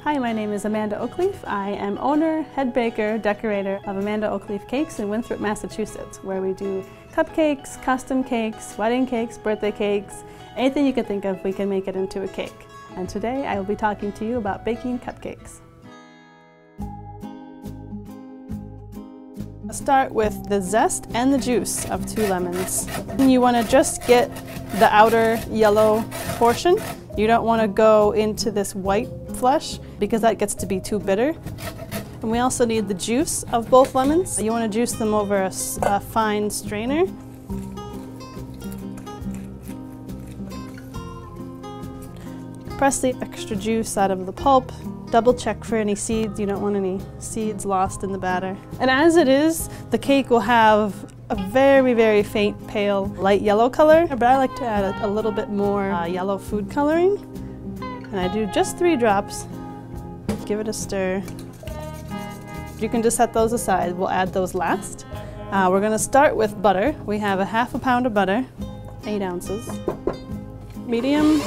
Hi, my name is Amanda Oakleaf. I am owner, head baker, decorator of Amanda Oakleaf Cakes in Winfred, Massachusetts, where we do cupcakes, custom cakes, wedding cakes, birthday cakes, anything you can think of, we can make it into a cake. And today I will be talking to you about baking cupcakes. I'll start with the zest and the juice of 2 lemons. You want to just get the outer yellow portion. You don't want to go into this white flesh because that gets to be too bitter. And we also need the juice of both lemons. You want to juice them over a fine strainer. Press the extra juice out of the pulp. Double check for any seeds. You don't want any seeds lost in the batter. And as it is, the cake will have a very, very faint, pale, light yellow color, but I like to add a little bit more yellow food coloring. And I do just 3 drops. Give it a stir. You can just set those aside. We'll add those last. We're going to start with butter. We have a half a pound of butter, 8 ounces, medium.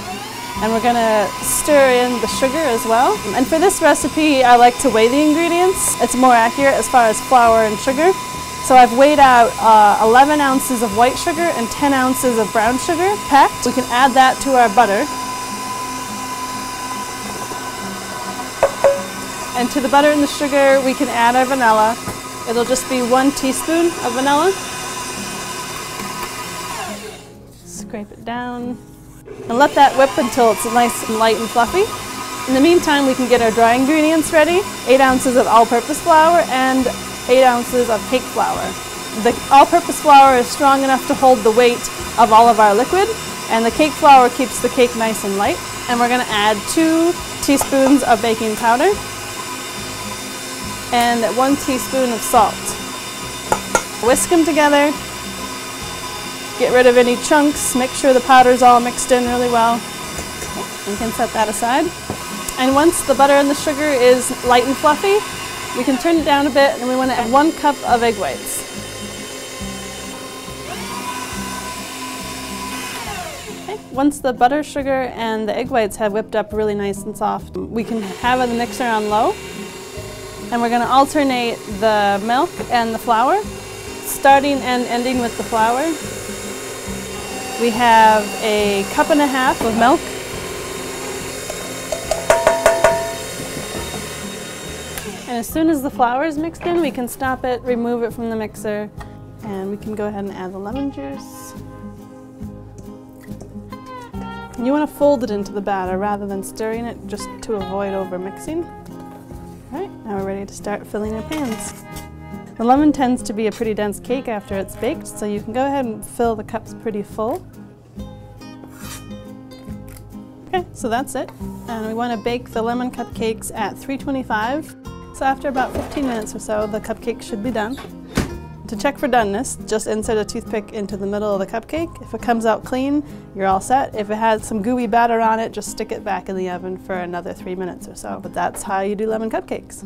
And we're going to stir in the sugar as well. And for this recipe, I like to weigh the ingredients. It's more accurate as far as flour and sugar. So I've weighed out 11 ounces of white sugar and 10 ounces of brown sugar packed. We can add that to our butter. And to the butter and the sugar, we can add our vanilla. It'll just be 1 teaspoon of vanilla. Scrape it down. And let that whip until it's nice and light and fluffy. In the meantime, we can get our dry ingredients ready. 8 ounces of all-purpose flour and 8 ounces of cake flour. The all-purpose flour is strong enough to hold the weight of all of our liquid, and the cake flour keeps the cake nice and light. And we're going to add 2 teaspoons of baking powder and 1 teaspoon of salt. Whisk them together. Get rid of any chunks, make sure the powder's all mixed in really well. You can set that aside. And once the butter and the sugar is light and fluffy, we can turn it down a bit, and we want to add 1 cup of egg whites. Okay. Once the butter, sugar, and the egg whites have whipped up really nice and soft, we can have the mixer on low. And we're going to alternate the milk and the flour, starting and ending with the flour. We have a 1.5 cups of milk, and as soon as the flour is mixed in, we can stop it, remove it from the mixer, and we can go ahead and add the lemon juice. And you want to fold it into the batter rather than stirring it, just to avoid over mixing. All right, now we're ready to start filling our pans. The lemon tends to be a pretty dense cake after it's baked, so you can go ahead and fill the cups pretty full. Okay, so that's it. And we want to bake the lemon cupcakes at 325. So after about 15 minutes or so, the cupcake should be done. To check for doneness, just insert a toothpick into the middle of the cupcake. If it comes out clean, you're all set. If it has some gooey batter on it, just stick it back in the oven for another 3 minutes or so. But that's how you do lemon cupcakes.